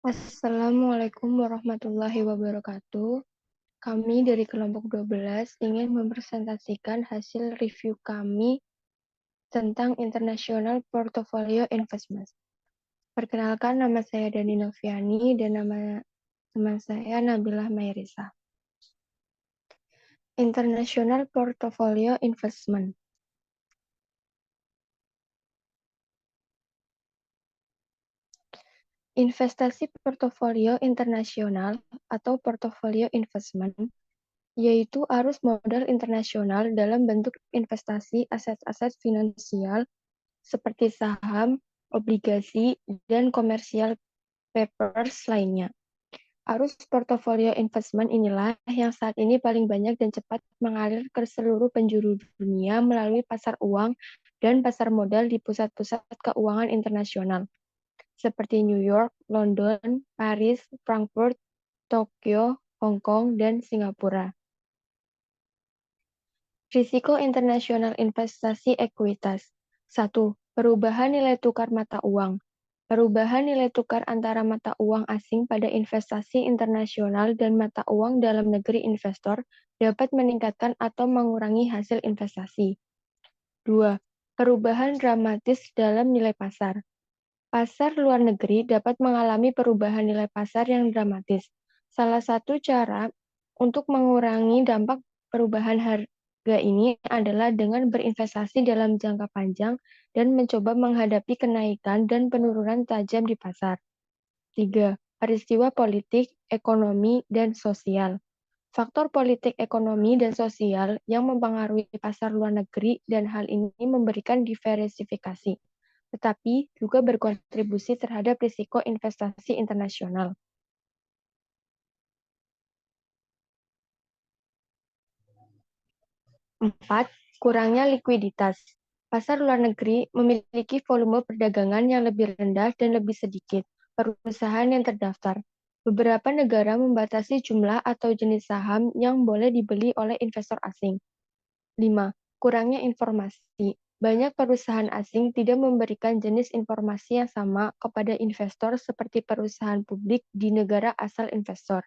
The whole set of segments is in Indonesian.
Assalamualaikum warahmatullahi wabarakatuh. Kami dari kelompok 12 ingin mempresentasikan hasil review kami tentang International Portfolio Investment. Perkenalkan, nama saya Dani Noviani dan nama teman saya Nabilah Mairisa. International Portfolio Investment. Investasi portofolio internasional atau portofolio investment yaitu arus modal internasional dalam bentuk investasi aset-aset finansial seperti saham, obligasi, dan komersial papers lainnya. Arus portofolio investment inilah yang saat ini paling banyak dan cepat mengalir ke seluruh penjuru dunia melalui pasar uang dan pasar modal di pusat-pusat keuangan internasional, seperti New York, London, Paris, Frankfurt, Tokyo, Hong Kong, dan Singapura. Risiko internasional investasi ekuitas. 1. Perubahan nilai tukar mata uang. Perubahan nilai tukar antara mata uang asing pada investasi internasional dan mata uang dalam negeri investor dapat meningkatkan atau mengurangi hasil investasi. 2. Perubahan dramatis dalam nilai pasar. Pasar luar negeri dapat mengalami perubahan nilai pasar yang dramatis. Salah satu cara untuk mengurangi dampak perubahan harga ini adalah dengan berinvestasi dalam jangka panjang dan mencoba menghadapi kenaikan dan penurunan tajam di pasar. 3. Peristiwa politik, ekonomi, dan sosial. Faktor politik, ekonomi, dan sosial yang mempengaruhi pasar luar negeri dan hal ini memberikan diversifikasi, tetapi juga berkontribusi terhadap risiko investasi internasional. 4. Kurangnya likuiditas. Pasar luar negeri memiliki volume perdagangan yang lebih rendah dan lebih sedikit perusahaan yang terdaftar. Beberapa negara membatasi jumlah atau jenis saham yang boleh dibeli oleh investor asing. 5. Kurangnya informasi. Banyak perusahaan asing tidak memberikan jenis informasi yang sama kepada investor seperti perusahaan publik di negara asal investor.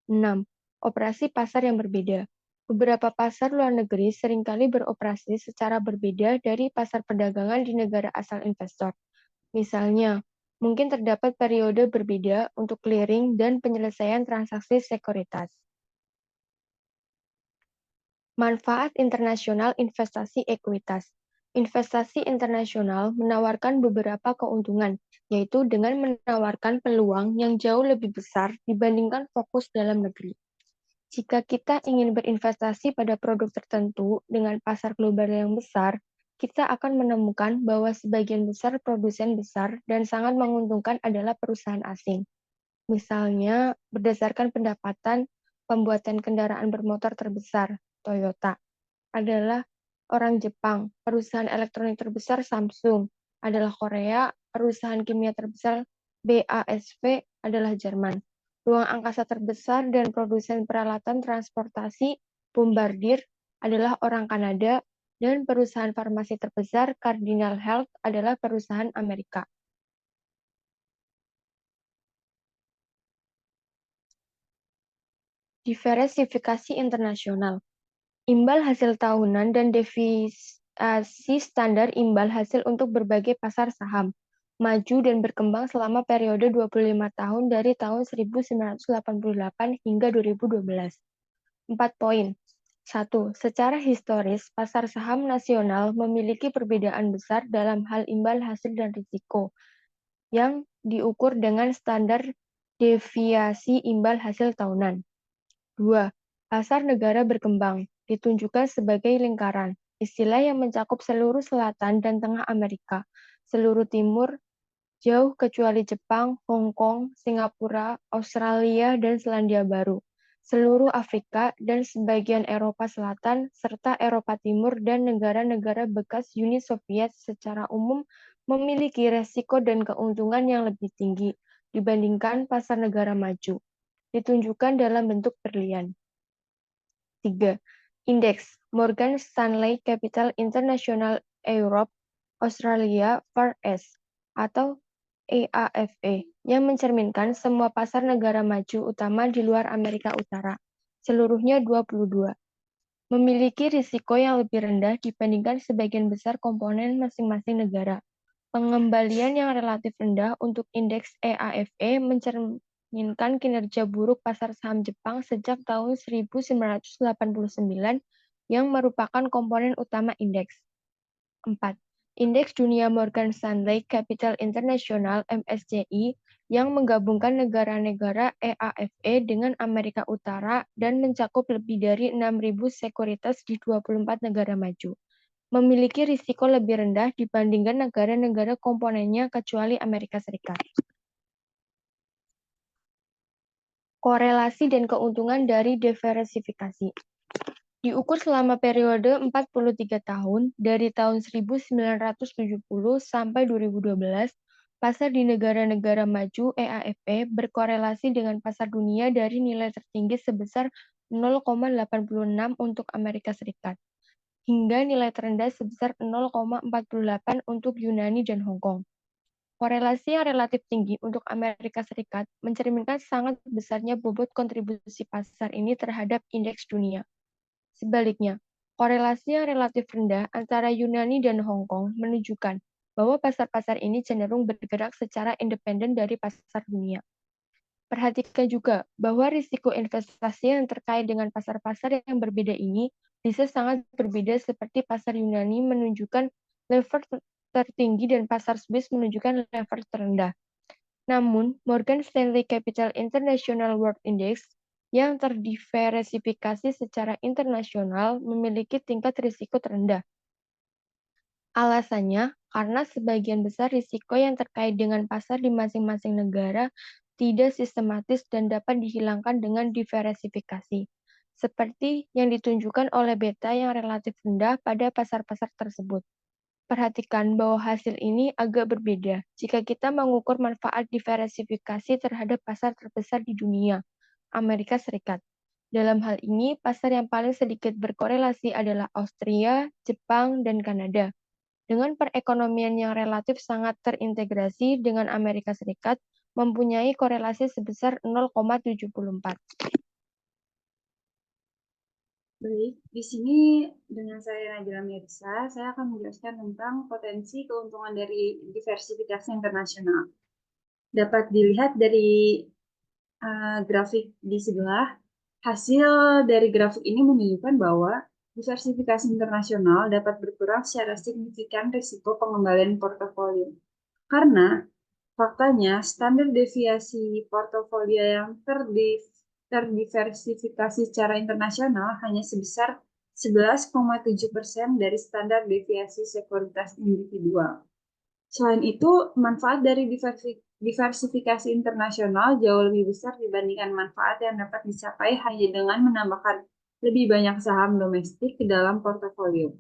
6. Operasi pasar yang berbeda. Beberapa pasar luar negeri seringkali beroperasi secara berbeda dari pasar perdagangan di negara asal investor. Misalnya, mungkin terdapat periode berbeda untuk clearing dan penyelesaian transaksi sekuritas. Manfaat internasional investasi ekuitas. Investasi internasional menawarkan beberapa keuntungan, yaitu dengan menawarkan peluang yang jauh lebih besar dibandingkan fokus dalam negeri. Jika kita ingin berinvestasi pada produk tertentu dengan pasar global yang besar, kita akan menemukan bahwa sebagian besar produsen besar dan sangat menguntungkan adalah perusahaan asing. Misalnya, berdasarkan pendapatan, pembuatan kendaraan bermotor terbesar, Toyota, adalah orang Jepang. Perusahaan elektronik terbesar, Samsung, adalah Korea. Perusahaan kimia terbesar, BASF, adalah Jerman. Ruang angkasa terbesar dan produsen peralatan transportasi, Bombardier, adalah orang Kanada. Dan perusahaan farmasi terbesar, Cardinal Health, adalah perusahaan Amerika. Diversifikasi internasional. Imbal hasil tahunan dan deviasi standar imbal hasil untuk berbagai pasar saham, maju dan berkembang selama periode 25 tahun dari tahun 1988 hingga 2012. 4 poin. 1. Secara historis, pasar saham nasional memiliki perbedaan besar dalam hal imbal hasil dan risiko, yang diukur dengan standar deviasi imbal hasil tahunan. 2. Pasar negara berkembang ditunjukkan sebagai lingkaran, istilah yang mencakup seluruh selatan dan tengah Amerika, seluruh timur, jauh kecuali Jepang, Hong Kong, Singapura, Australia, dan Selandia Baru, seluruh Afrika dan sebagian Eropa Selatan, serta Eropa Timur dan negara-negara bekas Uni Soviet secara umum memiliki resiko dan keuntungan yang lebih tinggi dibandingkan pasar negara maju, ditunjukkan dalam bentuk berlian. 3. Indeks Morgan Stanley Capital International Europe Australia Far East atau EAFE, yang mencerminkan semua pasar negara maju utama di luar Amerika Utara, seluruhnya 22, memiliki risiko yang lebih rendah dibandingkan sebagian besar komponen masing-masing negara. Pengembalian yang relatif rendah untuk indeks EAFE mencerminkan kinerja buruk pasar saham Jepang sejak tahun 1989 yang merupakan komponen utama indeks. 4. Indeks Dunia Morgan Stanley Capital International (MSCI) yang menggabungkan negara-negara EAFE dengan Amerika Utara dan mencakup lebih dari 6.000 sekuritas di 24 negara maju, memiliki risiko lebih rendah dibandingkan negara-negara komponennya kecuali Amerika Serikat. Korelasi dan keuntungan dari diversifikasi. Diukur selama periode 43 tahun, dari tahun 1970 sampai 2012, pasar di negara-negara maju EAFE berkorelasi dengan pasar dunia dari nilai tertinggi sebesar 0,86 untuk Amerika Serikat, hingga nilai terendah sebesar 0,48 untuk Yunani dan Hong Kong. Korelasi yang relatif tinggi untuk Amerika Serikat mencerminkan sangat besarnya bobot kontribusi pasar ini terhadap indeks dunia. Sebaliknya, korelasi yang relatif rendah antara Yunani dan Hong Kong menunjukkan bahwa pasar-pasar ini cenderung bergerak secara independen dari pasar dunia. Perhatikan juga bahwa risiko investasi yang terkait dengan pasar-pasar yang berbeda ini bisa sangat berbeda, seperti pasar Yunani menunjukkan level tertinggi dan pasar Swiss menunjukkan level terendah. Namun, Morgan Stanley Capital International World Index yang terdiversifikasi secara internasional memiliki tingkat risiko terendah. Alasannya, karena sebagian besar risiko yang terkait dengan pasar di masing-masing negara tidak sistematis dan dapat dihilangkan dengan diversifikasi, seperti yang ditunjukkan oleh beta yang relatif rendah pada pasar-pasar tersebut. Perhatikan bahwa hasil ini agak berbeda jika kita mengukur manfaat diversifikasi terhadap pasar terbesar di dunia, Amerika Serikat. Dalam hal ini, pasar yang paling sedikit berkorelasi adalah Austria, Jepang, dan Kanada. Dengan perekonomian yang relatif sangat terintegrasi dengan Amerika Serikat, mempunyai korelasi sebesar 0,74. Baik, di sini dengan saya Najla Mirza, saya akan menjelaskan tentang potensi keuntungan dari diversifikasi internasional. Dapat dilihat dari grafik di sebelah, hasil dari grafik ini menunjukkan bahwa diversifikasi internasional dapat berkurang secara signifikan risiko pengembalian portofolio. Karena faktanya standar deviasi portofolio yang terdiversifikasi secara internasional hanya sebesar 11,7% dari standar deviasi sekuritas individual. Selain itu, manfaat dari diversifikasi internasional jauh lebih besar dibandingkan manfaat yang dapat dicapai hanya dengan menambahkan lebih banyak saham domestik ke dalam portofolio.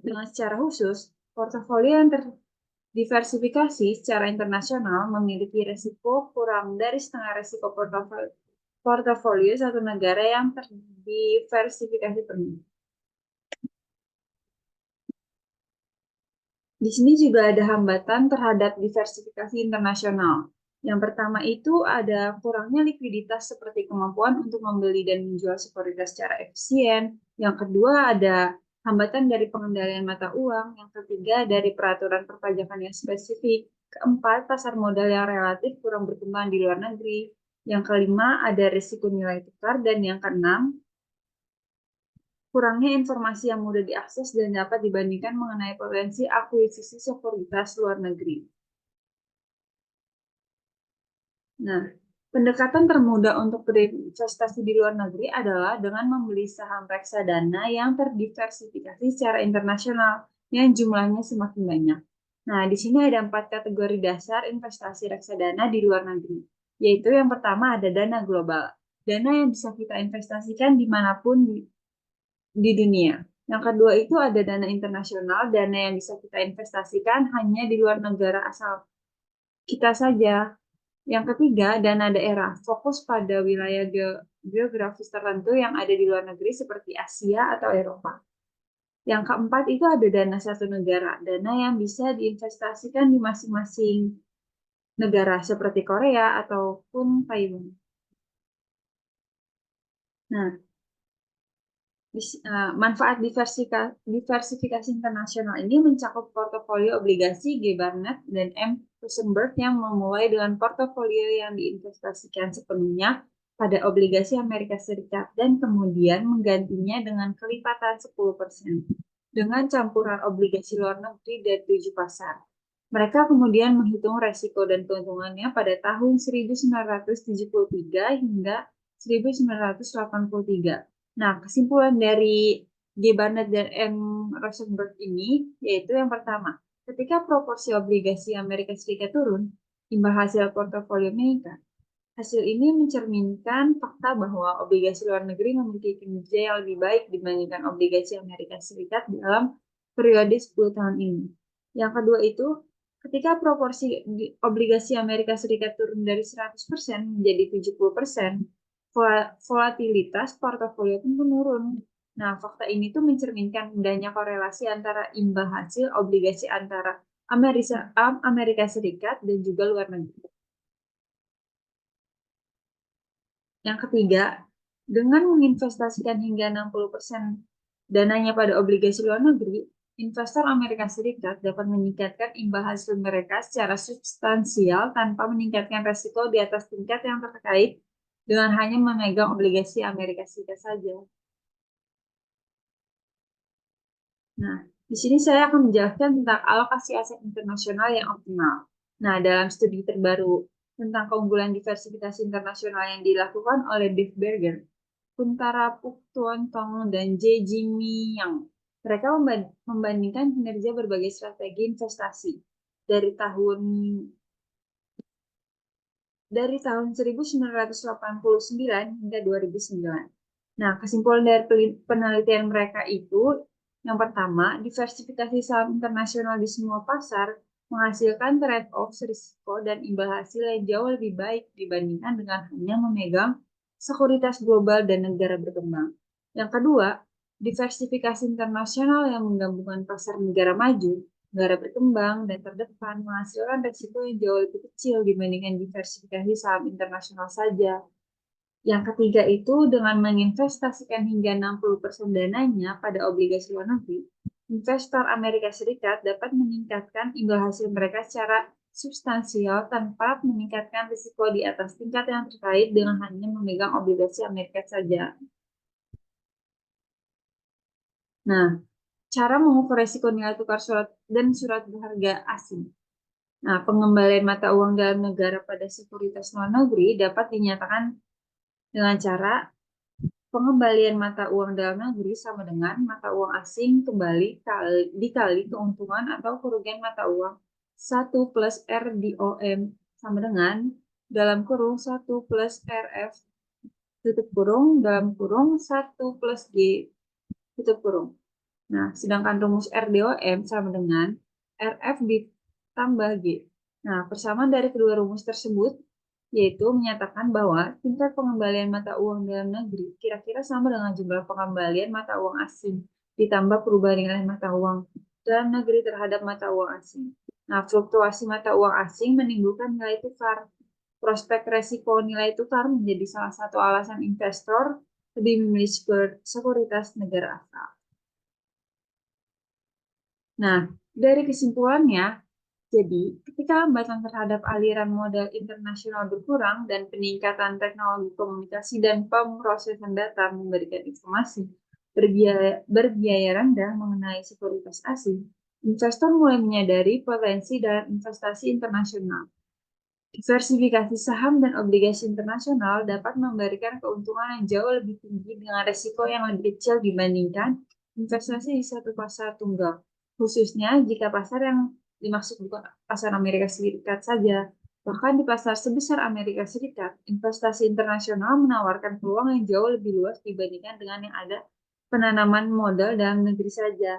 Dengan secara khusus, portofolio yang terdiversifikasi secara internasional memiliki risiko kurang dari setengah risiko portofolio satu negara yang terdiversifikasi penuh. Di sini juga ada hambatan terhadap diversifikasi internasional. Yang pertama itu ada kurangnya likuiditas seperti kemampuan untuk membeli dan menjual sekuritas secara efisien. Yang kedua ada hambatan dari pengendalian mata uang. Yang ketiga dari peraturan perpajakan yang spesifik. Keempat, pasar modal yang relatif kurang berkembang di luar negeri. Yang kelima ada risiko nilai tukar. Dan yang keenam, kurangnya informasi yang mudah diakses dan dapat dibandingkan mengenai potensi akuisisi sekuritas luar negeri. Nah, pendekatan termudah untuk berinvestasi di luar negeri adalah dengan membeli saham reksadana yang terdiversifikasi secara internasional yang jumlahnya semakin banyak. Nah, di sini ada 4 kategori dasar investasi reksadana di luar negeri, yaitu yang pertama ada dana global, dana yang bisa kita investasikan dimanapun di dunia. Yang kedua itu ada dana internasional, dana yang bisa kita investasikan hanya di luar negara asal kita saja. Yang ketiga, dana daerah, fokus pada wilayah geografis tertentu yang ada di luar negeri seperti Asia atau Eropa. Yang keempat itu ada dana satu negara, dana yang bisa diinvestasikan di masing-masing negara seperti Korea ataupun Taiwan. Nah, manfaat diversifikasi internasional ini mencakup portofolio obligasi G. Barnett dan M. Rosenberg yang memulai dengan portofolio yang diinvestasikan sepenuhnya pada obligasi Amerika Serikat dan kemudian menggantinya dengan kelipatan 10% dengan campuran obligasi luar negeri dari 7 pasar. Mereka kemudian menghitung resiko dan keuntungannya pada tahun 1973 hingga 1983. Nah, kesimpulan dari G. Barnett dan M. Rosenberg ini yaitu yang pertama, ketika proporsi obligasi Amerika Serikat turun, imbal hasil portofolio meningkat. Hasil ini mencerminkan fakta bahwa obligasi luar negeri memiliki kinerja yang lebih baik dibandingkan obligasi Amerika Serikat dalam periode 10 tahun ini. Yang kedua itu, ketika proporsi obligasi Amerika Serikat turun dari 100% menjadi 70%, volatilitas portofolio pun menurun. Nah, fakta ini tuh mencerminkan adanya korelasi antara imbal hasil obligasi antara Amerika Serikat dan juga luar negeri. Yang ketiga, dengan menginvestasikan hingga 60% dananya pada obligasi luar negeri, investor Amerika Serikat dapat meningkatkan imbal hasil mereka secara substansial tanpa meningkatkan resiko di atas tingkat yang terkait dengan hanya memegang obligasi Amerika Serikat saja. Nah, di sini saya akan menjelaskan tentang alokasi aset internasional yang optimal. Nah, dalam studi terbaru tentang keunggulan diversifikasi internasional yang dilakukan oleh Dave Berger, Kuntara Puktuan Tong dan J. Jimmy Yang, mereka membandingkan kinerja berbagai strategi investasi dari tahun 1989 hingga 2009. Nah, kesimpulan dari penelitian mereka itu, yang pertama, diversifikasi saham internasional di semua pasar menghasilkan trade-off risiko dan imbal hasil yang jauh lebih baik dibandingkan dengan hanya memegang sekuritas global dan negara berkembang. Yang kedua, diversifikasi internasional yang menggabungkan pasar negara maju, negara berkembang, dan terdepan menghasilkan risiko yang jauh lebih kecil dibandingkan diversifikasi saham internasional saja. Yang ketiga itu dengan menginvestasikan hingga 60% dananya pada obligasi luar negeri, investor Amerika Serikat dapat meningkatkan imbal hasil mereka secara substansial tanpa meningkatkan risiko di atas tingkat yang terkait dengan hanya memegang obligasi Amerika saja. Nah, cara mengukur risiko nilai tukar surat dan surat berharga asing. Nah, pengembalian mata uang dalam negara pada sekuritas luar negeri dapat dinyatakan dengan cara pengembalian mata uang dalam negeri sama dengan mata uang asing kembali dikali keuntungan atau kerugian mata uang 1 plus RDOM sama dengan dalam kurung 1 plus RF tutup kurung dalam kurung 1 plus G tutup kurung. Nah, sedangkan rumus RDOM sama dengan RF ditambah G. Nah, persamaan dari kedua rumus tersebut yaitu menyatakan bahwa tingkat pengembalian mata uang dalam negeri kira-kira sama dengan jumlah pengembalian mata uang asing ditambah perubahan nilai mata uang dalam negeri terhadap mata uang asing. Nah, fluktuasi mata uang asing menimbulkan nilai tukar. Prospek resiko nilai tukar menjadi salah satu alasan investor lebih memilih sekuritas negara asal. Nah, dari kesimpulannya, jadi ketika hambatan terhadap aliran modal internasional berkurang dan peningkatan teknologi komunikasi dan pemrosesan data memberikan informasi berbiaya rendah mengenai sekuritas asing, investor mulai menyadari potensi dalam investasi internasional. Diversifikasi saham dan obligasi internasional dapat memberikan keuntungan yang jauh lebih tinggi dengan risiko yang lebih kecil dibandingkan investasi di satu pasar tunggal, khususnya jika pasar yang dimaksud bukan pasar Amerika Serikat saja. Bahkan di pasar sebesar Amerika Serikat, investasi internasional menawarkan peluang yang jauh lebih luas dibandingkan dengan yang ada penanaman modal dalam negeri saja.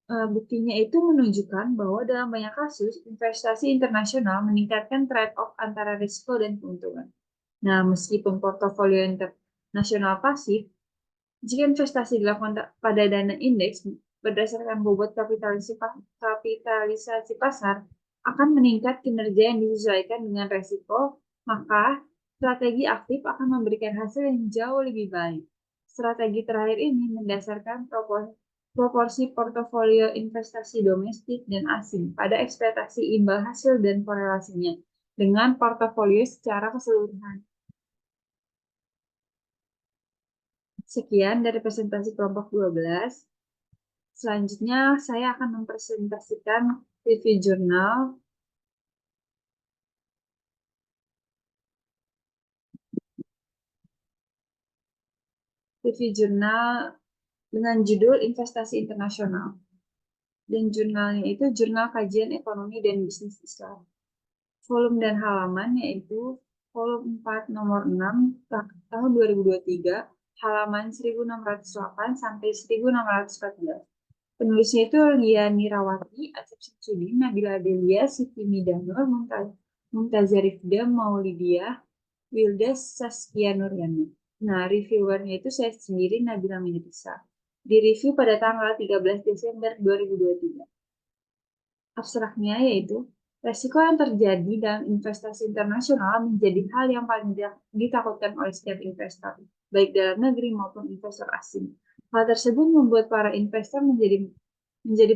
Buktinya itu menunjukkan bahwa dalam banyak kasus, investasi internasional meningkatkan trade-off antara risiko dan keuntungan. Nah, meskipun portofolio internasional pasif, jika investasi dilakukan pada dana indeks berdasarkan bobot kapitalisasi pasar, akan meningkat kinerja yang disesuaikan dengan resiko, maka strategi aktif akan memberikan hasil yang jauh lebih baik. Strategi terakhir ini mendasarkan proporsi portofolio investasi domestik dan asing pada ekspektasi imbal hasil dan korelasinya dengan portofolio secara keseluruhan. Sekian dari presentasi kelompok 12. Selanjutnya saya akan mempresentasikan review jurnal. Review jurnal dengan judul Investasi Internasional. Dan jurnalnya itu Jurnal Kajian Ekonomi dan Bisnis Islam. Volume dan halaman yaitu volume 4 nomor 6 tahun 2023, halaman 1608 sampai 1614. Penulisnya itu Lia Nirawati, Asep Syamsuddin, Nabila Delia, Siti Midanur, Muntazarifda Maulidiah, Wildas Saskia Nuryani. Nah, reviewernya itu saya sendiri, Nabila Mitrisa. Di review pada tanggal 13 Desember 2023. Abstraknya yaitu, resiko yang terjadi dalam investasi internasional menjadi hal yang paling ditakutkan oleh setiap investor, baik dalam negeri maupun investor asing. Hal tersebut membuat para investor menjadi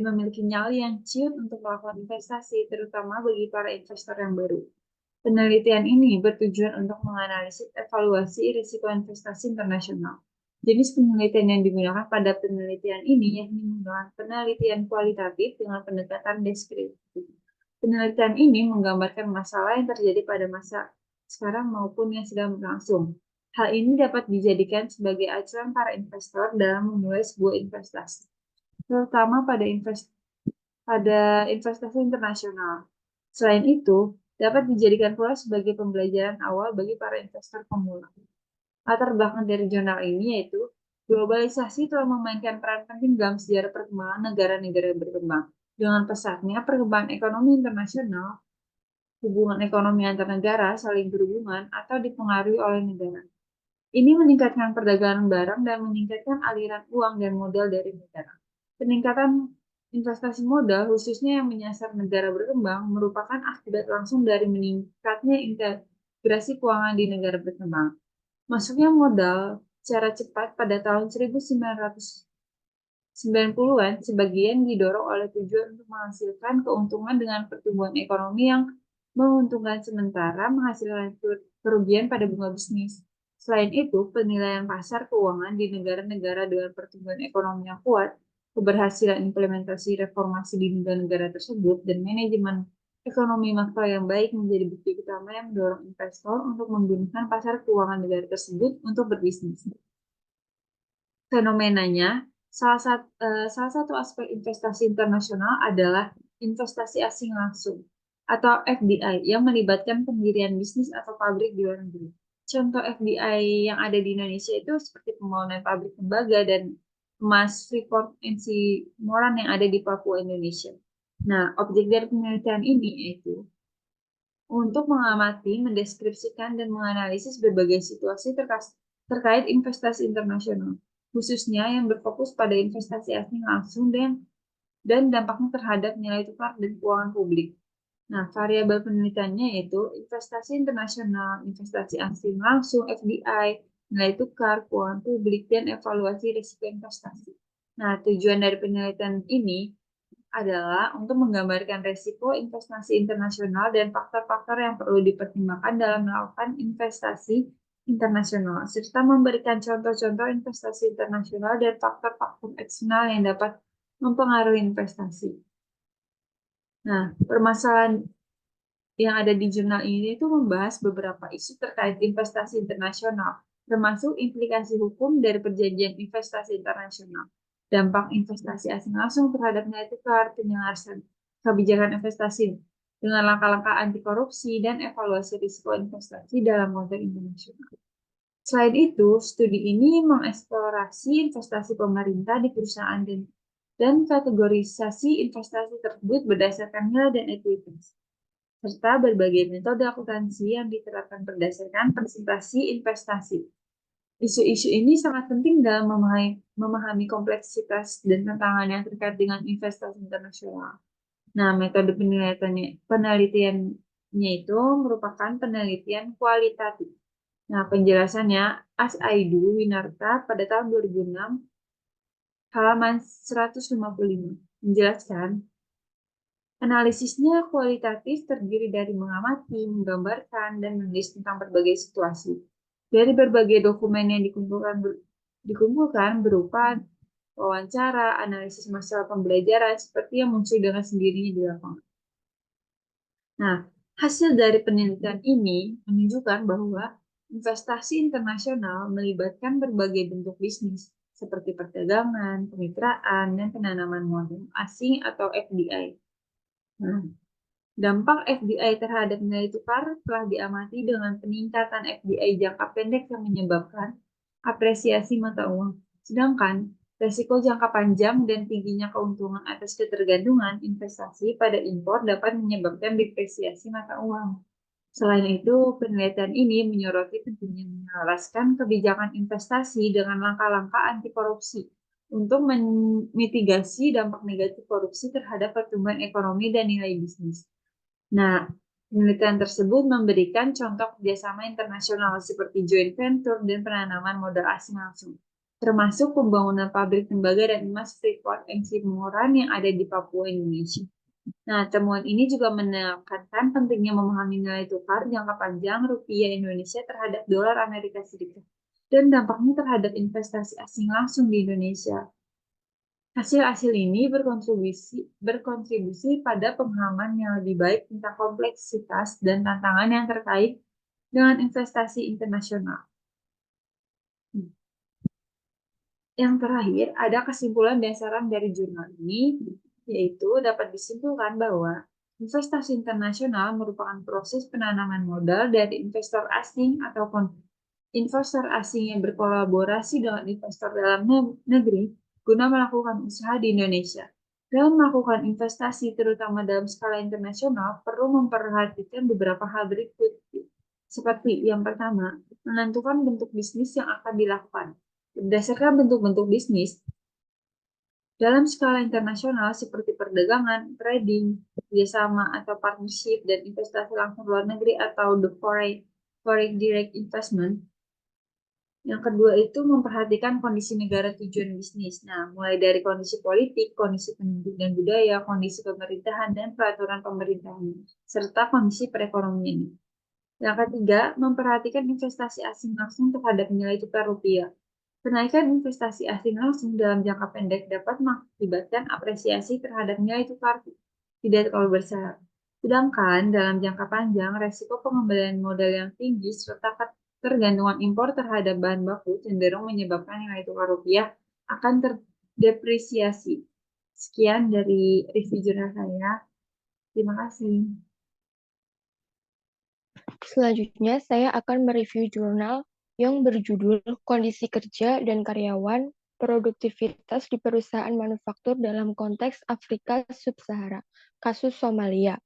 memiliki nyali yang ciut untuk melakukan investasi, terutama bagi para investor yang baru. Penelitian ini bertujuan untuk menganalisis evaluasi risiko investasi internasional. Jenis penelitian yang digunakan pada penelitian ini yakni menggunakan penelitian kualitatif dengan pendekatan deskriptif. Penelitian ini menggambarkan masalah yang terjadi pada masa sekarang maupun yang sedang berlangsung. Hal ini dapat dijadikan sebagai acuan para investor dalam memulai sebuah investasi, terutama pada investasi internasional. Selain itu, dapat dijadikan pula sebagai pembelajaran awal bagi para investor pemula. Latar belakang dari jurnal ini yaitu globalisasi telah memainkan peran penting dalam sejarah perkembangan negara-negara berkembang. Dengan pesatnya perkembangan ekonomi internasional, hubungan ekonomi antar negara saling berhubungan atau dipengaruhi oleh negara. Ini meningkatkan perdagangan barang dan meningkatkan aliran uang dan modal dari negara. Peningkatan investasi modal, khususnya yang menyasar negara berkembang, merupakan akibat langsung dari meningkatnya integrasi keuangan di negara berkembang. Masuknya modal secara cepat pada tahun 1990-an sebagian didorong oleh tujuan untuk menghasilkan keuntungan dengan pertumbuhan ekonomi yang menguntungkan sementara menghasilkan kerugian pada bunga bisnis. Selain itu, penilaian pasar keuangan di negara-negara dengan pertumbuhan ekonomi yang kuat, keberhasilan implementasi reformasi di negara-negara tersebut, dan manajemen ekonomi makro yang baik menjadi bukti utama yang mendorong investor untuk menggunakan pasar keuangan negara tersebut untuk berbisnis. Fenomenanya, salah satu aspek investasi internasional adalah investasi asing langsung atau FDI yang melibatkan pendirian bisnis atau pabrik di luar negeri. Contoh FDI yang ada di Indonesia itu seperti pembangunan pabrik tembaga dan emas Freeport NC Moran yang ada di Papua, Indonesia. Nah, objek dari penelitian ini yaitu untuk mengamati, mendeskripsikan, dan menganalisis berbagai situasi terkait investasi internasional, khususnya yang berfokus pada investasi asing langsung dan dampaknya terhadap nilai tukar dan keuangan publik. Nah, variabel penelitiannya yaitu investasi internasional, investasi asing langsung, FDI, nilai tukar, keuangan publik, dan evaluasi risiko investasi. Nah, tujuan dari penelitian ini adalah untuk menggambarkan risiko investasi internasional dan faktor-faktor yang perlu dipertimbangkan dalam melakukan investasi internasional, serta memberikan contoh-contoh investasi internasional dan faktor-faktor eksternal yang dapat mempengaruhi investasi. Nah, permasalahan yang ada di jurnal ini itu membahas beberapa isu terkait investasi internasional, termasuk implikasi hukum dari perjanjian investasi internasional, dampak investasi asing langsung terhadap nilai tukar, penyelesaian kebijakan investasi dengan langkah-langkah anti korupsi, dan evaluasi risiko investasi dalam konteks internasional. Selain itu, studi ini mengeksplorasi investasi pemerintah di perusahaan dan kategorisasi investasi tersebut berdasarkan nilai dan ekuitas, serta berbagai metode akuntansi yang diterapkan berdasarkan presentasi investasi. Isu-isu ini sangat penting dalam memahami kompleksitas dan tantangan yang terkait dengan investasi internasional. Nah, metode penelitiannya itu merupakan penelitian kualitatif. Nah, penjelasannya Asaidu Winarta pada tahun 2006 halaman 155 menjelaskan analisisnya kualitatif terdiri dari mengamati, menggambarkan, dan menulis tentang berbagai situasi. Dari berbagai dokumen yang dikumpulkan berupa wawancara, analisis masalah pembelajaran seperti yang muncul dengan sendirinya di lapangan. Nah, hasil dari penelitian ini menunjukkan bahwa investasi internasional melibatkan berbagai bentuk bisnis seperti perdagangan, kemitraan, dan penanaman modal asing atau FDI. Nah, dampak FDI terhadap nilai tukar telah diamati dengan peningkatan FDI jangka pendek yang menyebabkan apresiasi mata uang. Sedangkan resiko jangka panjang dan tingginya keuntungan atas ketergantungan investasi pada impor dapat menyebabkan depresiasi mata uang. Selain itu, penelitian ini menyoroti pentingnya menyelaraskan kebijakan investasi dengan langkah-langkah anti korupsi untuk memitigasi dampak negatif korupsi terhadap pertumbuhan ekonomi dan nilai bisnis. Nah, penelitian tersebut memberikan contoh kerjasama internasional seperti joint venture dan penanaman modal asing langsung, termasuk pembangunan pabrik tembaga dan emas Freeport MC Moran yang ada di Papua, Indonesia. Nah, temuan ini juga menekankan pentingnya memahami nilai tukar jangka panjang rupiah Indonesia terhadap dolar Amerika Serikat dan dampaknya terhadap investasi asing langsung di Indonesia. Hasil-hasil ini berkontribusi pada pemahaman yang lebih baik tentang kompleksitas dan tantangan yang terkait dengan investasi internasional. Yang terakhir, ada kesimpulan dasaran dari jurnal ini, yaitu dapat disimpulkan bahwa investasi internasional merupakan proses penanaman modal dari investor asing atau investor asing yang berkolaborasi dengan investor dalam negeri guna melakukan usaha di Indonesia. Dalam melakukan investasi, terutama dalam skala internasional, perlu memperhatikan beberapa hal berikut. Seperti yang pertama, menentukan bentuk bisnis yang akan dilakukan. Berdasarkan bentuk-bentuk bisnis, dalam skala internasional seperti perdagangan, trading, kerjasama atau partnership, dan investasi langsung luar negeri atau the foreign direct investment. Yang kedua itu memperhatikan kondisi negara tujuan bisnis. Nah, mulai dari kondisi politik, kondisi penduduk dan budaya, kondisi pemerintahan dan peraturan pemerintahan, serta kondisi perekonomian. Yang ketiga, memperhatikan investasi asing langsung terhadap nilai tukar rupiah. Kenaikan investasi asing langsung dalam jangka pendek dapat mengakibatkan apresiasi terhadap nilai tukar tidak terlalu besar. Sedangkan dalam jangka panjang, resiko pengembalian modal yang tinggi serta ketergantungan impor terhadap bahan baku cenderung menyebabkan nilai tukar rupiah akan terdepresiasi. Sekian dari review jurnal saya. Terima kasih. Selanjutnya, saya akan mereview jurnal yang berjudul Kondisi Kerja dan Karyawan Produktivitas di Perusahaan Manufaktur dalam Konteks Afrika Sub-Sahara, Kasus Somalia.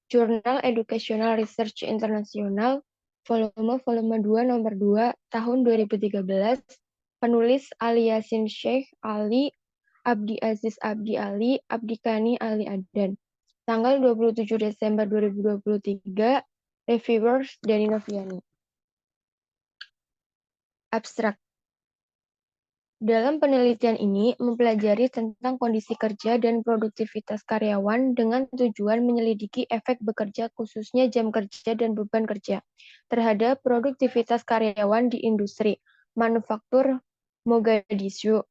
Jurnal Educational Research International, volume 2, nomor 2, tahun 2013, penulis Ali Yasin Sheikh Ali, Abdi Aziz Abdi Ali, Abdi Kani Ali Adan. Tanggal 27 Desember 2023, reviewers Dani Noviani. Abstrak. Dalam penelitian ini, mempelajari tentang kondisi kerja dan produktivitas karyawan dengan tujuan menyelidiki efek bekerja khususnya jam kerja dan beban kerja terhadap produktivitas karyawan di industri manufaktur Mogadishu.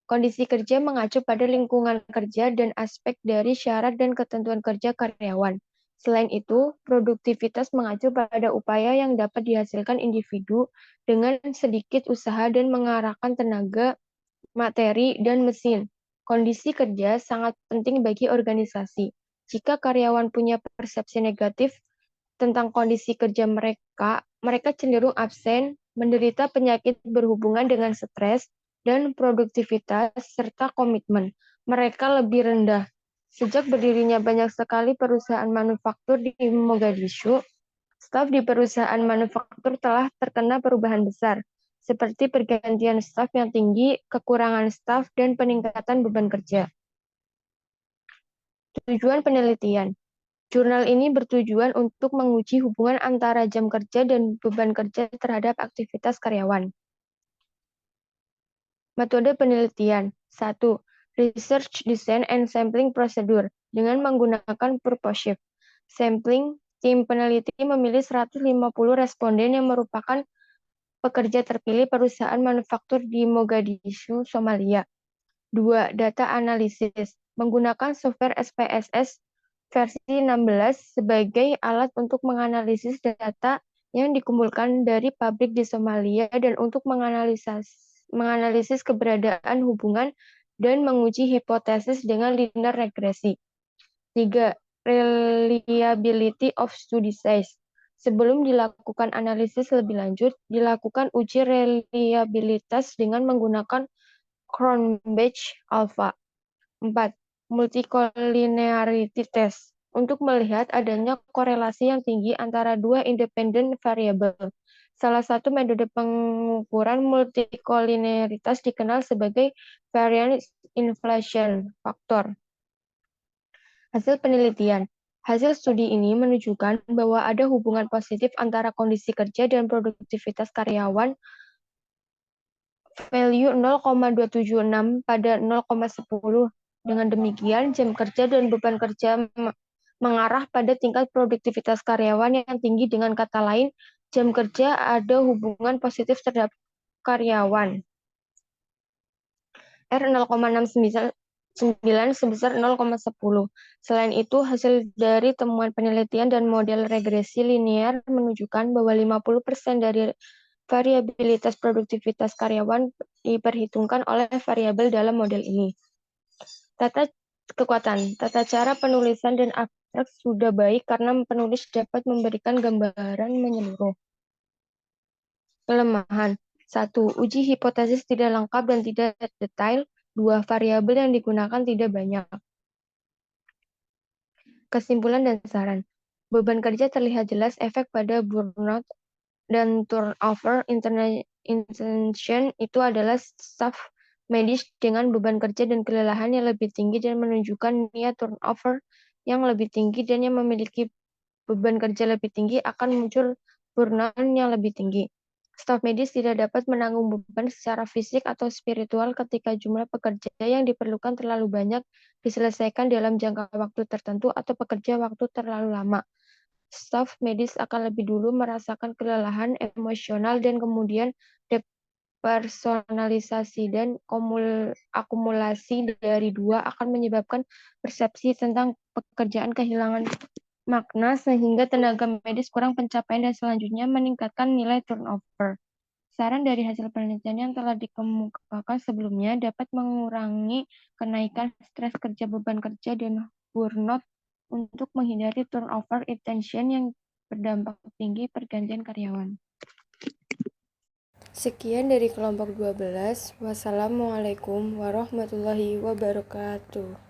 Kondisi kerja mengacu pada lingkungan kerja dan aspek dari syarat dan ketentuan kerja karyawan. Selain itu, produktivitas mengacu pada upaya yang dapat dihasilkan individu dengan sedikit usaha dan mengarahkan tenaga, materi, dan mesin. Kondisi kerja sangat penting bagi organisasi. Jika karyawan punya persepsi negatif tentang kondisi kerja mereka, mereka cenderung absen, menderita penyakit berhubungan dengan stres, dan produktivitas serta komitmen. Mereka lebih rendah. Sejak berdirinya banyak sekali perusahaan manufaktur di Mogadishu, staf di perusahaan manufaktur telah terkena perubahan besar, seperti pergantian staf yang tinggi, kekurangan staf, dan peningkatan beban kerja. Tujuan penelitian. Jurnal ini bertujuan untuk menguji hubungan antara jam kerja dan beban kerja terhadap aktivitas karyawan. Metode penelitian. 1. Research Design and Sampling Procedure dengan menggunakan purpose shift. Sampling, tim peneliti memilih 150 responden yang merupakan pekerja terpilih perusahaan manufaktur di Mogadishu, Somalia. 2. Data analisis. Menggunakan software SPSS versi 16 sebagai alat untuk menganalisis data yang dikumpulkan dari pabrik di Somalia dan untuk menganalisis keberadaan hubungan dan menguji hipotesis dengan linear regresi. 3. Reliability of study size. Sebelum dilakukan analisis lebih lanjut, dilakukan uji reliabilitas dengan menggunakan Cronbach alpha. 4. Multicollinearity test untuk melihat adanya korelasi yang tinggi antara dua independen variabel. Salah satu metode pengukuran multicollinearitas dikenal sebagai variance inflation factor. Hasil penelitian. Hasil studi ini menunjukkan bahwa ada hubungan positif antara kondisi kerja dan produktivitas karyawan value 0,276 pada 0,10. Dengan demikian, jam kerja dan beban kerja mengarah pada tingkat produktivitas karyawan yang tinggi. Dengan kata lain, jam kerja ada hubungan positif terhadap karyawan. R 0,69 sebesar 0,10. Selain itu, hasil dari temuan penelitian dan model regresi linear menunjukkan bahwa 50% dari variabilitas produktivitas karyawan diperhitungkan oleh variabel dalam model ini. Tata kekuatan. Tata cara penulisan dan abstrak sudah baik karena penulis dapat memberikan gambaran menyeluruh. Kelemahan. 1. Uji hipotesis tidak lengkap dan tidak detail. 2. Variabel yang digunakan tidak banyak. Kesimpulan dan saran. Beban kerja terlihat jelas efek pada burnout dan turnover. Intention itu adalah staf medis dengan beban kerja dan kelelahan yang lebih tinggi dan menunjukkan niat turnover yang lebih tinggi dan yang memiliki beban kerja lebih tinggi akan muncul burnout yang lebih tinggi. Staf medis tidak dapat menanggung beban secara fisik atau spiritual ketika jumlah pekerja yang diperlukan terlalu banyak diselesaikan dalam jangka waktu tertentu atau pekerja waktu terlalu lama. Staf medis akan lebih dulu merasakan kelelahan emosional dan kemudian personalisasi dan akumulasi dari dua akan menyebabkan persepsi tentang pekerjaan kehilangan makna sehingga tenaga medis kurang pencapaian dan selanjutnya meningkatkan nilai turnover. Saran dari hasil penelitian yang telah dikemukakan sebelumnya dapat mengurangi kenaikan stres kerja, beban kerja, dan burnout untuk menghindari turnover intention yang berdampak tinggi pergantian karyawan. Sekian dari kelompok 12. Wassalamualaikum warahmatullahi wabarakatuh.